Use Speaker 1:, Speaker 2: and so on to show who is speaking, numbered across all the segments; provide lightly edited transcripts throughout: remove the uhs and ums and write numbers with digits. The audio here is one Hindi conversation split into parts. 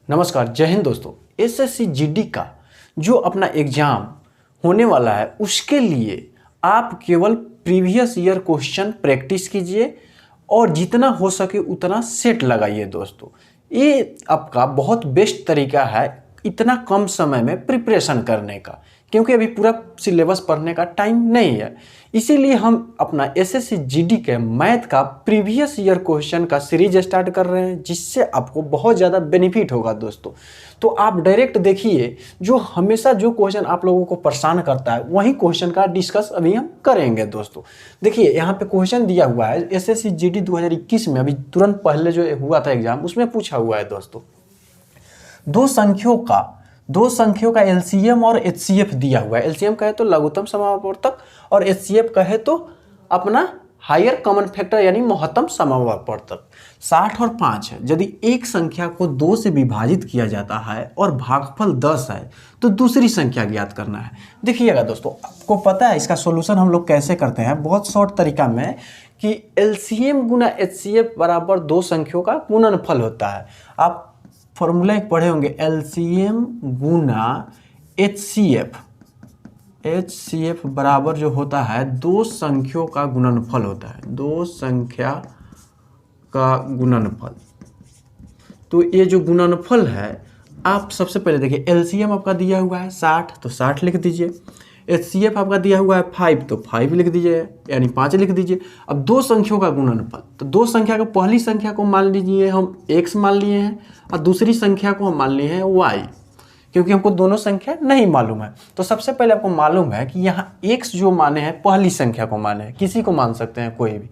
Speaker 1: नमस्कार, जय हिंद दोस्तों। एसएससी जीडी का जो अपना एग्ज़ाम होने वाला है उसके लिए आप केवल प्रीवियस ईयर क्वेश्चन प्रैक्टिस कीजिए और जितना हो सके उतना सेट लगाइए दोस्तों। ये आपका बहुत बेस्ट तरीका है इतना कम समय में प्रिपरेशन करने का, क्योंकि अभी पूरा सिलेबस पढ़ने का टाइम नहीं है। इसीलिए हम अपना एसएससी जीडी के मैथ का प्रीवियस ईयर क्वेश्चन का सीरीज स्टार्ट कर रहे हैं, जिससे आपको बहुत ज़्यादा बेनिफिट होगा दोस्तों। तो आप डायरेक्ट देखिए, जो हमेशा जो क्वेश्चन आप लोगों को परेशान करता है वही क्वेश्चन का डिस्कस अभी हम करेंगे दोस्तों। देखिए यहाँ पे क्वेश्चन दिया हुआ है एसएससी जीडी 2021 में, अभी तुरंत पहले जो हुआ था एग्जाम उसमें पूछा हुआ है दोस्तों। दो संख्यों का एलसीएम और एचसीएफ दिया हुआ है। एलसीएम कहे तो लघुत्तम समापवर्तक और एचसीएफ कहे तो अपना हायर कॉमन फैक्टर यानी महत्तम समापवर्तक। 60 और 5 है। यदि एक संख्या को 2 से विभाजित किया जाता है और भागफल 10 है तो दूसरी संख्या ज्ञात करना है। देखिएगा दोस्तों, आपको पता है इसका सॉल्यूशन हम लोग कैसे करते हैं, बहुत शॉर्ट तरीका में, कि एलसीएम गुना एचसीएफ बराबर दो संख्यों का गुणनफल होता है। आप फॉर्मूला एक पढ़े होंगे, एलसीएम गुना एचसीएफ बराबर जो होता है दो संख्यों का गुणनफल होता है, दो संख्या का गुणनफल। तो ये जो गुणनफल है, आप सबसे पहले देखिए एलसीएम आपका दिया हुआ है 60 तो 60 लिख दीजिए, एचसीएफ आपका दिया हुआ है 5 तो 5 लिख दीजिए, यानी 5 लिख दीजिए। अब दो संख्यों का गुणनफल, तो दो संख्या को, पहली संख्या को मान लीजिए हम x मान लिए हैं और दूसरी संख्या को हम मान लिए हैं y, क्योंकि हमको दोनों संख्या नहीं मालूम है। तो सबसे पहले आपको मालूम है कि यहाँ x जो माने हैं पहली संख्या को माने हैं, किसी को मान सकते हैं कोई भी।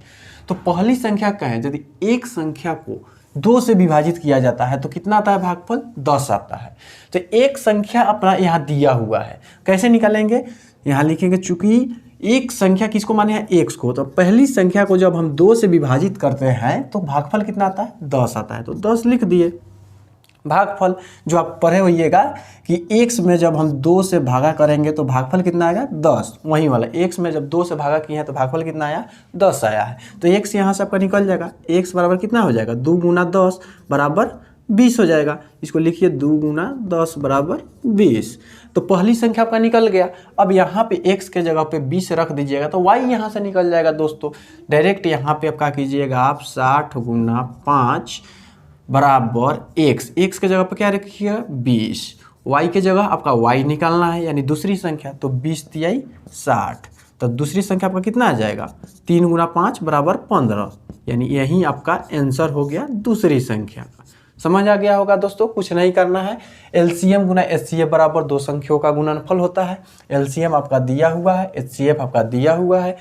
Speaker 1: तो पहली संख्या कहें, यदि एक संख्या को 2 से विभाजित किया जाता है तो कितना आता है भागफल 10 आता है। तो एक संख्या अपना यहाँ दिया हुआ है, कैसे निकालेंगे, यहाँ लिखेंगे, चूंकि एक संख्या किसको माने हैं x को, तो पहली संख्या को जब हम 2 से विभाजित करते हैं तो भागफल कितना आता है 10 आता है, तो 10 लिख दिए। भागफल जो आप पढ़े होइएगा कि x में जब हम 2 से भागा करेंगे तो भागफल कितना आएगा 10, वही वाला x में जब 2 से भागा किए हैं तो भागफल कितना आया 10 आया है। तो x यहाँ से आपका निकल जाएगा, x बराबर कितना हो जाएगा 2 गुना 10 बराबर 20 हो जाएगा। इसको लिखिए 2 गुना 10 बराबर 20। तो पहली संख्या आपका निकल गया। अब यहाँ पे x के जगह पे 20 रख दीजिएगा तो y यहाँ से निकल जाएगा दोस्तों। डायरेक्ट यहाँ पे आप क्या कीजिएगा, आप 60 गुना 5 बराबर x के जगह पे क्या रखिएगा 20, y के जगह आपका y निकालना है यानी दूसरी संख्या, तो 20 तियाई 60। तो दूसरी संख्या आपका कितना आ जाएगा 3 गुना 5 बराबर 15, यानी यही आपका आंसर हो गया दूसरी संख्या का। समझ आ गया होगा दोस्तों, कुछ नहीं करना है। एलसीएम गुना एचसीएफ बराबर दो संख्याओं का गुणनफल होता है। एलसीएम आपका दिया हुआ है, एचसीएफ आपका दिया हुआ है।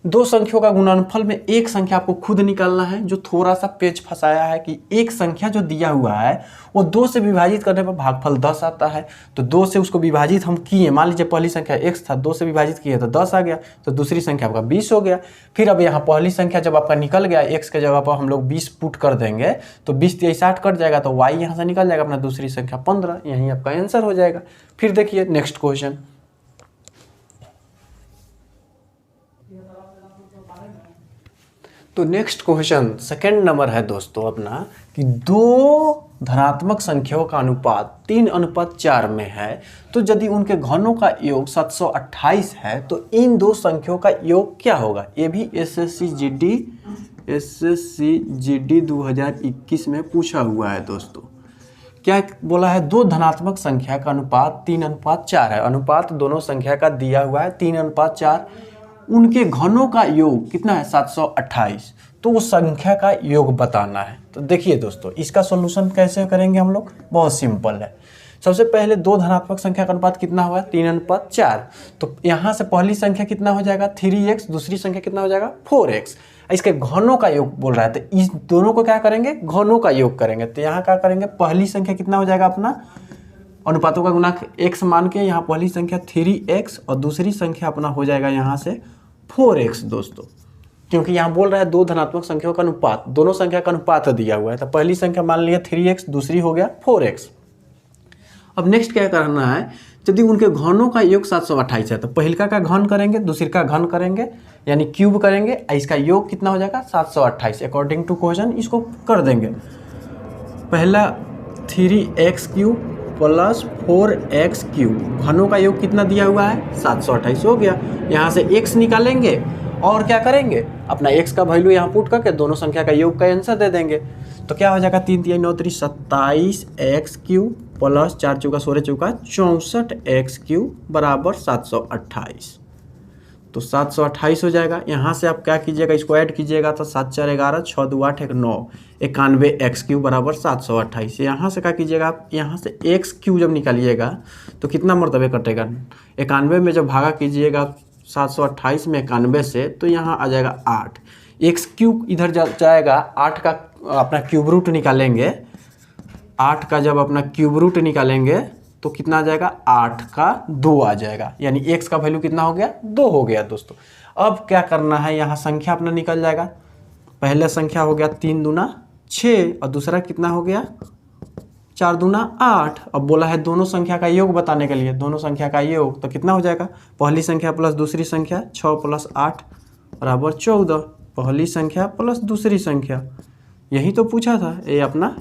Speaker 1: दो संख्याओं का गुणनफल में एक संख्या आपको खुद निकालना है। जो थोड़ा सा पेच फंसाया है कि एक संख्या जो दिया हुआ है वो 2 से विभाजित करने पर भागफल 10 आता है, तो 2 से उसको विभाजित हम किए, मान लीजिए पहली संख्या x था, 2 से विभाजित किए तो 10 आ गया, तो दूसरी संख्या आपका 20 हो गया। फिर अब यहाँ पहली संख्या जब आपका निकल गया, x के जगह पर हम लोग 20 पुट कर देंगे तो 20 तियाई 60 कट जाएगा, तो y यहाँ से निकल जाएगा अपना दूसरी संख्या 15, यही आपका आंसर हो जाएगा। फिर देखिए नेक्स्ट क्वेश्चन, तो नेक्स्ट क्वेश्चन सेकंड नंबर है दोस्तों अपना, कि दो धनात्मक संख्याओं का अनुपात 3:4 में है, तो यदि उनके घनों का योग 728 है तो इन दो संख्याओं का योग क्या होगा। ये भी एसएससी जीडी 2021 में पूछा हुआ है दोस्तों। क्या बोला है, दो धनात्मक संख्या का अनुपात 3:4 है। अनुपात दोनों संख्या का दिया हुआ है 3:4, उनके घनों का योग कितना है 728, तो वो संख्या का योग बताना है। तो देखिए दोस्तों, इसका सॉल्यूशन कैसे करेंगे हम लोग, बहुत सिंपल है। सबसे पहले दो धनात्मक संख्या का अनुपात कितना हुआ 3:4, तो यहाँ से पहली संख्या कितना हो जाएगा 3x, दूसरी संख्या कितना हो जाएगा 4x। इसके घनों का योग बोल रहा है, तो इस दोनों को क्या करेंगे, घनों का योग करेंगे। तो यहाँ क्या करेंगे, पहली संख्या कितना हो जाएगा अपना, अनुपातों का गुणा x मान के यहाँ पहली संख्या 3x और दूसरी संख्या अपना हो जाएगा यहाँ से 4x दोस्तों, क्योंकि यहाँ बोल रहा है दो धनात्मक संख्याओं का अनुपात, दोनों संख्या का अनुपात दिया हुआ है। तो पहली संख्या मान लिया 3x, दूसरी हो गया 4x। अब नेक्स्ट क्या करना है, यदि उनके घनों का योग 728 है तो पहिलका का घन करेंगे, दूसरी का घन करेंगे यानी क्यूब करेंगे, इसका योग कितना हो जाएगा 728 अकॉर्डिंग टू क्वेश्चन, इसको कर देंगे। पहला 3x³ प्लस 4x³ घनों का योग कितना दिया हुआ है 728 हो गया। यहाँ से x निकालेंगे और क्या करेंगे, अपना x का वैल्यू यहाँ पुट करके दोनों संख्या का योग का आंसर दे देंगे। तो क्या हो जाएगा 3 3 9 3 27x³ प्लस 4 चौका 16 चौका 64x³ बराबर 728। तो 728 हो जाएगा। यहाँ से आप क्या कीजिएगा, इसको ऐड कीजिएगा तो 7 4 11 6 2 8 1 9 91x³ बराबर 728। यहाँ से क्या कीजिएगा आप, यहाँ से x³ जब निकालिएगा तो कितना मरतबे कटेगा, 91 में जब भागा कीजिएगा 728 में 91 से तो यहाँ आ जाएगा 8। x³ इधर जाएगा, 8 का अपना क्यूब रूट निकालेंगे, 8 का जब अपना क्यूब रूट निकालेंगे तो कितना आ जाएगा, 8 का 2 आ जाएगा, यानी x का वैल्यू कितना हो गया 2 हो गया दोस्तों। अब क्या करना है, यहाँ संख्या अपना निकल जाएगा। पहले संख्या हो गया 3 दूना 6 और दूसरा कितना हो गया 4 दूना 8। अब बोला है दोनों संख्या का योग बताने के लिए, दोनों संख्या का योग तो कितना हो जाएगा, पहली संख्या प्लस दूसरी संख्या 6 प्लस 8 बराबर 14, पहली संख्या प्लस दूसरी संख्या, यही तो पूछा था ये अपना